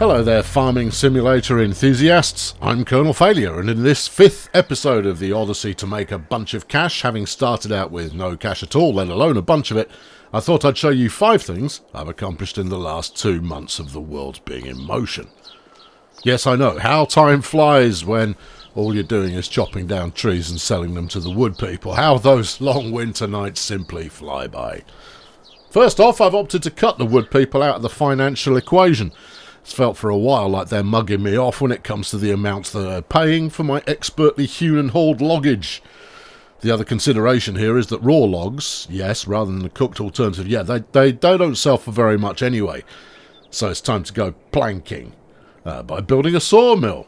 Hello there, farming simulator enthusiasts. I'm Colonel Failure, and in this 5th episode of the Odyssey to make a bunch of cash, having started out with no cash at all, let alone a bunch of it, I thought I'd show you 5 things I've accomplished in the last 2 months of the world being in motion. Yes, I know, how time flies when all you're doing is chopping down trees and selling them to the wood people. How those long winter nights simply fly by. First off, I've opted to cut the wood people out of the financial equation. It's felt for a while like they're mugging me off when it comes to the amounts that they're paying for my expertly hewn and hauled loggage. The other consideration here is that raw logs, yes, rather than the cooked alternative, yeah, they don't sell for very much anyway. So it's time to go planking by building a sawmill.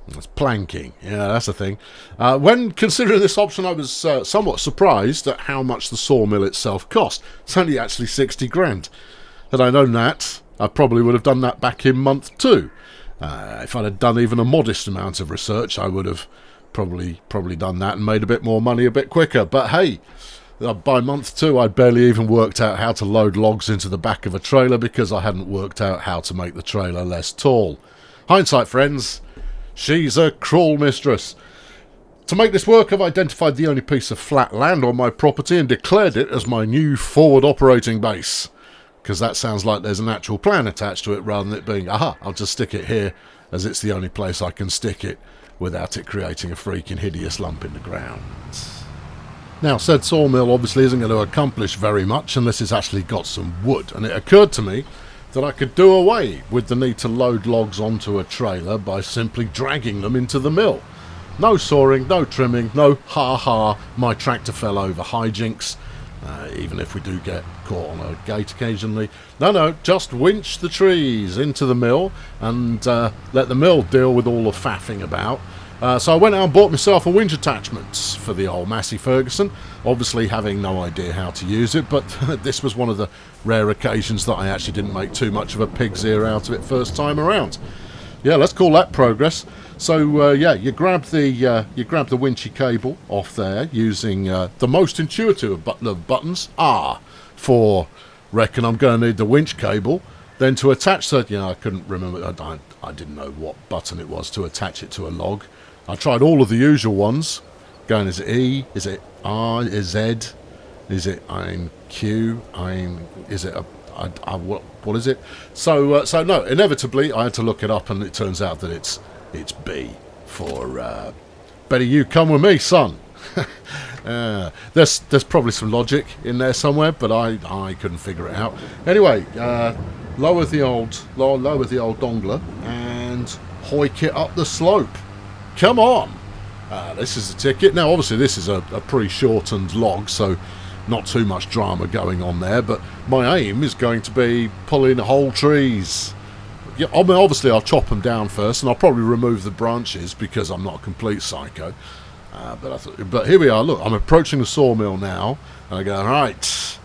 That's planking, yeah, that's the thing. When considering this option, I was somewhat surprised at how much the sawmill itself cost. It's only actually 60 grand. Had I known that, I probably would have done that back in month 2. If I'd have done even a modest amount of research, I would have probably done that and made a bit more money a bit quicker. But hey, by month 2, I'd barely even worked out how to load logs into the back of a trailer because I hadn't worked out how to make the trailer less tall. Hindsight, friends, she's a cruel mistress. To make this work, I've identified the only piece of flat land on my property and declared it as my new forward operating base. Because that sounds like there's an actual plan attached to it rather than it being, aha, I'll just stick it here as it's the only place I can stick it without it creating a freaking hideous lump in the ground. Now, said sawmill obviously isn't going to accomplish very much unless it's actually got some wood, and it occurred to me that I could do away with the need to load logs onto a trailer by simply dragging them into the mill. No sawing, no trimming, no ha-ha, my tractor fell over hijinks. Even if we do get caught on a gate occasionally. No, just winch the trees into the mill and let the mill deal with all the faffing about. So I went out and bought myself a winch attachment for the old Massey Ferguson, obviously having no idea how to use it, but this was one of the rare occasions that I actually didn't make too much of a pig's ear out of it first time around. Yeah, let's call that progress. So yeah, you grab the winchy cable off there using the most intuitive of buttons, R, for reckon I'm going to need the winch cable. Then to attach that, I couldn't remember. I didn't know what button it was to attach it to a log. I tried all of the usual ones. Going, is it E? Is it R? Is it Z? Is it Q? Is it a what is it? So no, inevitably I had to look it up, and it turns out that it's B for better you come with me, son. There's probably some logic in there somewhere, but I couldn't figure it out. Anyway, lower the old dongler and hoik it up the slope. Come on. This is the ticket. Now, obviously, this is a pre-shortened log, so not too much drama going on there, but my aim is going to be pulling whole trees. Yeah, I mean, obviously I'll chop them down first, and I'll probably remove the branches because I'm not a complete psycho. But here we are. Look, I'm approaching the sawmill now, and I go, right,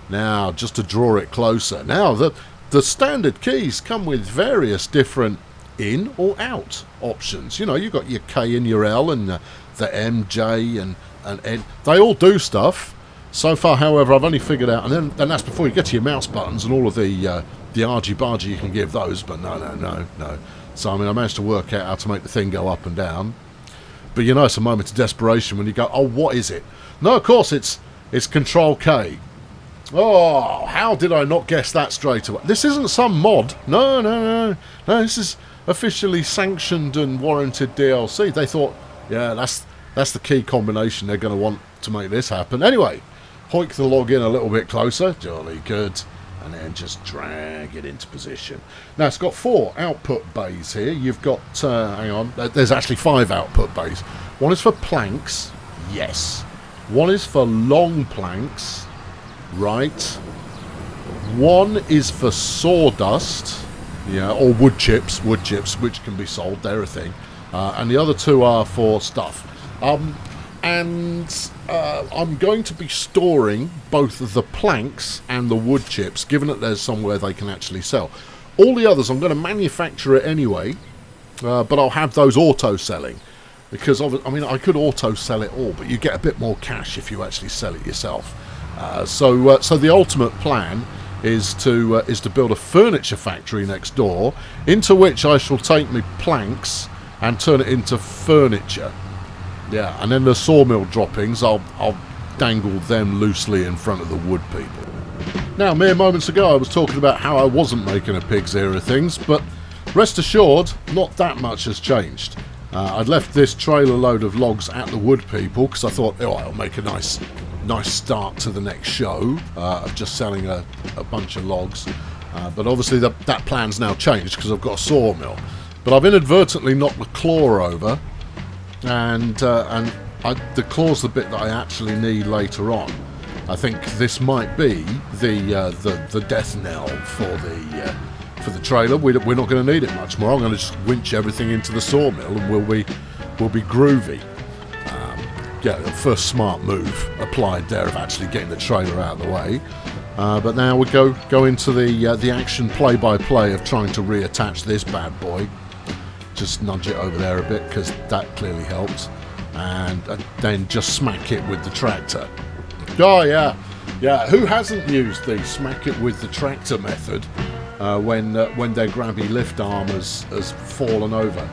now just to draw it closer. Now the standard keys come with various different in or out options. You've got your K and your L and the M, J and N. They all do stuff. So far, however, I've only figured out, and then that's before you get to your mouse buttons and all of the argy-bargy you can give those, but no. So, I managed to work out how to make the thing go up and down. But it's a moment of desperation when you go, oh, what is it? No, of course, it's Control K. Oh, how did I not guess that straight away? This isn't some mod. No, this is officially sanctioned and warranted DLC. They thought, yeah, that's the key combination they're going to want to make this happen. Anyway, hoik the log in a little bit closer, jolly good, and then just drag it into position. Now, it's got 4 output bays here. You've got, hang on, there's actually 5 output bays. One is for planks, yes. One is for long planks, right. One is for sawdust, yeah, or wood chips, which can be sold, they're a thing. And the other 2 are for stuff. I'm going to be storing both the planks and the wood chips, given that there's somewhere they can actually sell. All the others, I'm going to manufacture it anyway, but I'll have those auto-selling. Because, I could auto-sell it all, but you get a bit more cash if you actually sell it yourself. So the ultimate plan is to build a furniture factory next door, into which I shall take me planks and turn it into furniture. Yeah, and then the sawmill droppings, I'll dangle them loosely in front of the wood people. Now, mere moments ago I was talking about how I wasn't making a pig's ear of things, but rest assured, not that much has changed. I'd left this trailer load of logs at the wood people because I thought, oh, I'll make a nice start to the next show of just selling a bunch of logs. But obviously that plan's now changed because I've got a sawmill. But I've inadvertently knocked the claw over, and the claw's the bit that I actually need later on. I think this might be the death knell for the trailer. We're not going to need it much more. I'm going to just winch everything into the sawmill, and we'll be groovy. Yeah, the first smart move applied there of actually getting the trailer out of the way. But now we go into the action play-by-play of trying to reattach this bad boy. Just nudge it over there a bit because that clearly helps, and then just smack it with the tractor. Oh yeah. Who hasn't used the smack it with the tractor method when their grabby lift arm has fallen over?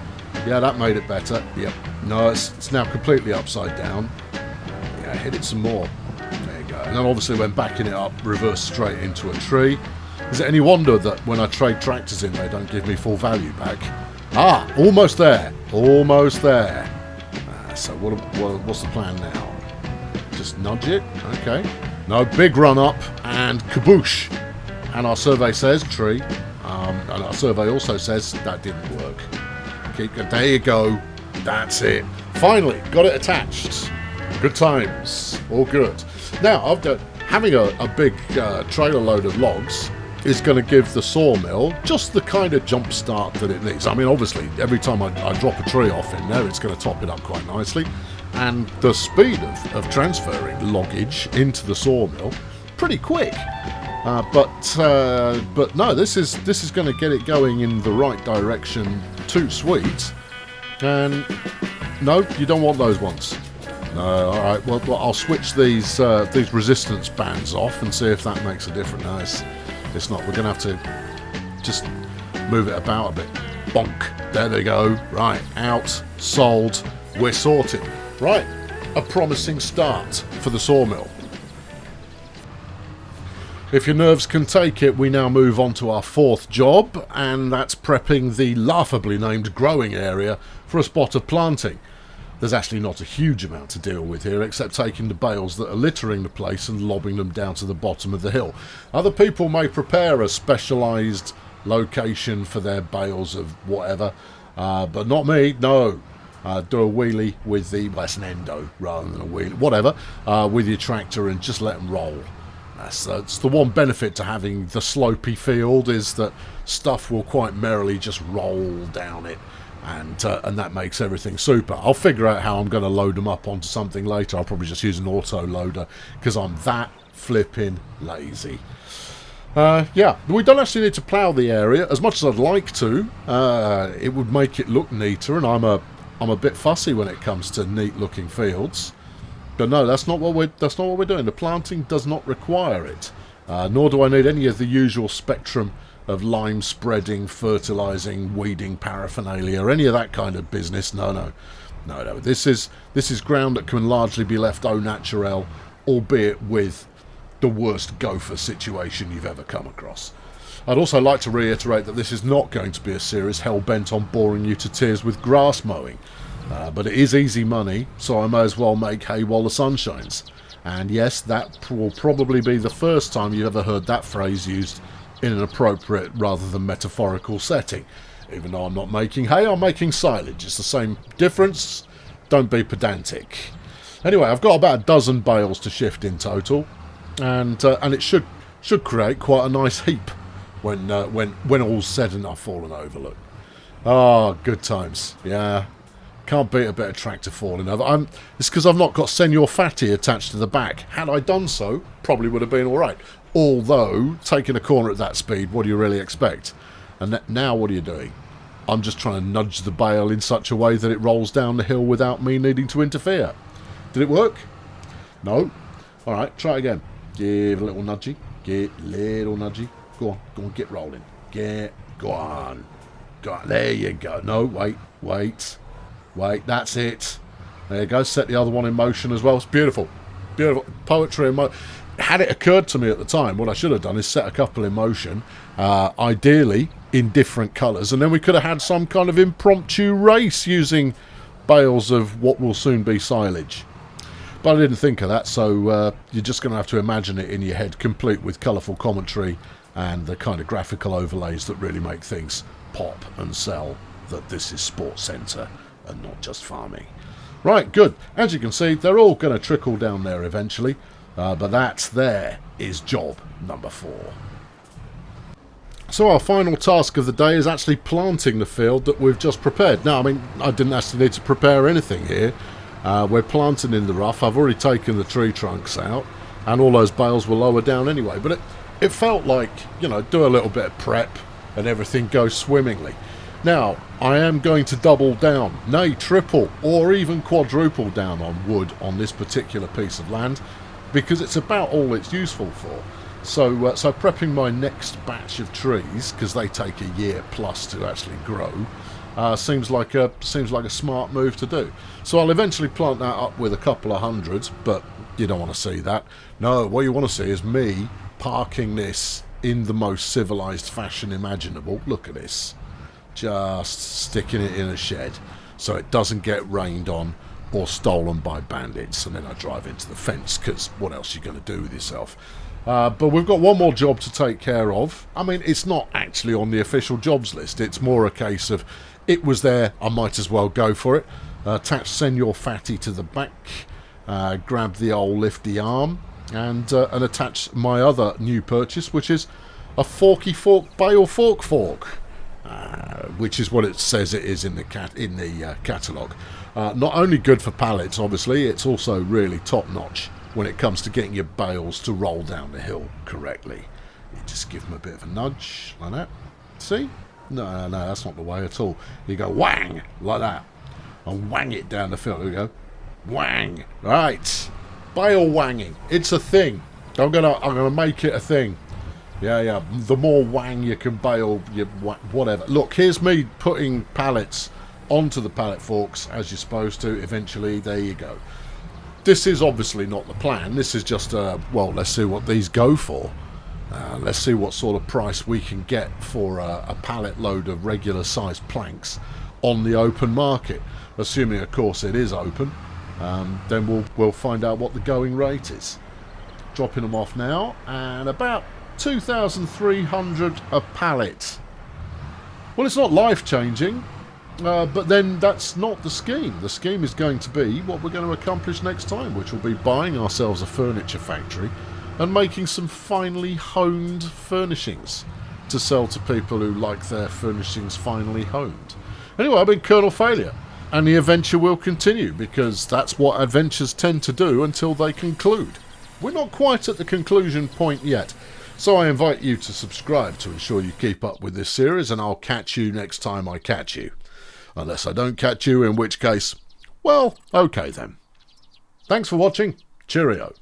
Yeah, that made it better. Yep. No, it's now completely upside down. Yeah, hit it some more. There you go. And then obviously when backing it up, reverse straight into a tree. Is it any wonder that when I trade tractors in, they don't give me full value back? Ah, almost there. Almost there. So what's the plan now? Just nudge it. Okay. No, big run up and kaboosh. And our survey says tree. And our survey also says that didn't work. There you go. That's it. Finally, got it attached. Good times. All good. Now, having a big trailer load of logs is going to give the sawmill just the kind of jump start that it needs. I mean, obviously, every time I drop a tree off in there, it's going to top it up quite nicely. And the speed of transferring loggage into the sawmill, pretty quick. But no, this is going to get it going in the right direction. Too sweet. And no, you don't want those ones. No, all right. Well, I'll switch these resistance bands off and see if that makes a difference. No, it's not. We're going to have to just move it about a bit. Bonk. There they go. Right, out, sold. We're sorted. Right, a promising start for the sawmill. If your nerves can take it, we now move on to our fourth job, and that's prepping the laughably named growing area for a spot of planting. There's actually not a huge amount to deal with here, except taking the bales that are littering the place and lobbing them down to the bottom of the hill. Other people may prepare a specialised location for their bales of whatever, but not me, no. Do a wheelie with well, it's an endo rather than a wheelie, whatever, with your tractor and just let them roll. That's the one benefit to having the slopey field, is that stuff will quite merrily just roll down it, and that makes everything super. I'll figure out how I'm going to load them up onto something later. I'll probably just use an auto loader because I'm that flipping lazy. Yeah, we don't actually need to plough the area as much as I'd like to. It would make it look neater, and I'm a bit fussy when it comes to neat looking fields. But no, that's not what we're doing. The planting does not require it, nor do I need any of the usual spectrum of lime spreading, fertilising, weeding paraphernalia, or any of that kind of business. No. This is ground that can largely be left au naturel, albeit with the worst gopher situation you've ever come across. I'd also like to reiterate that this is not going to be a series hell-bent on boring you to tears with grass mowing. But it is easy money, so I may as well make hay while the sun shines. And yes, that will probably be the first time you've ever heard that phrase used in an appropriate rather than metaphorical setting. Even though I'm not making hay, I'm making silage. It's the same difference. Don't be pedantic. Anyway, I've got about a dozen bales to shift in total, and it should create quite a nice heap when all's said and I've fallen over. Look, good times. Yeah. Can't beat a bit of tractor falling over. It's because I've not got senior fatty attached to the back. Had I done so, probably would have been alright. Although, taking a corner at that speed, what do you really expect? And now what are you doing? I'm just trying to nudge the bale in such a way that it rolls down the hill without me needing to interfere. Did it work? No? Alright, try it again. Give a little nudgy. Get little nudgy. Go on, get rolling. Go on. There you go. No, wait, that's it. There you go, set the other one in motion as well. It's beautiful. Beautiful. Poetry in motion. Had it occurred to me at the time, what I should have done is set a couple in motion, ideally in different colours, and then we could have had some kind of impromptu race using bales of what will soon be silage. But I didn't think of that, so you're just going to have to imagine it in your head, complete with colourful commentary and the kind of graphical overlays that really make things pop and sell that this is Sports Centre and not just farming. Right, good. As you can see, they're all going to trickle down there eventually, but that there is job number 4. So our final task of the day is actually planting the field that we've just prepared. Now, I mean, I didn't actually need to prepare anything here. We're planting in the rough. I've already taken the tree trunks out, and all those bales were lower down anyway. But it felt like, you know, do a little bit of prep and everything goes swimmingly. Now, I am going to double down, nay, triple or even quadruple down on wood on this particular piece of land, because it's about all it's useful for. So prepping my next batch of trees, because they take a year plus to actually grow, seems like a smart move to do. So I'll eventually plant that up with a couple of hundreds, but you don't want to see that. No, what you want to see is me parking this in the most civilized fashion imaginable. Look at this. Just sticking it in a shed so it doesn't get rained on or stolen by bandits, and then I drive into the fence, because what else are you going to do with yourself? But we've got one more job to take care of. I mean, it's not actually on the official jobs list. It's more a case of, it was there, I might as well go for it. Attach Senor Fatty to the back, grab the old lifty arm, and attach my other new purchase, which is a forky fork bale fork. Which is what it says it is in the catalogue. Not only good for pallets, obviously, it's also really top-notch when it comes to getting your bales to roll down the hill correctly. You just give them a bit of a nudge, like that. See? No, that's not the way at all. You go whang, like that, and whang it down the field. There we go. Whang. Right. Bale whanging. It's a thing. I'm gonna make it a thing. Yeah. The more whang you can bale, whatever. Look, here's me putting pallets onto the pallet forks as you're supposed to. Eventually, there you go. This is obviously not the plan. This is just well, let's see what these go for. Let's see what sort of price we can get for a pallet load of regular sized planks on the open market. Assuming, of course, it is open. Then we'll find out what the going rate is. Dropping them off now, and about 2,300 a pallet. Well, it's not life-changing, but then that's not the scheme. The scheme is going to be what we're going to accomplish next time, which will be buying ourselves a furniture factory and making some finely honed furnishings to sell to people who like their furnishings finely honed. Anyway, I've been Colonel Failure, and the adventure will continue, because that's what adventures tend to do until they conclude. We're not quite at the conclusion point yet, so I invite you to subscribe to ensure you keep up with this series, and I'll catch you next time I catch you. Unless I don't catch you, in which case, well, okay then. Thanks for watching. Cheerio.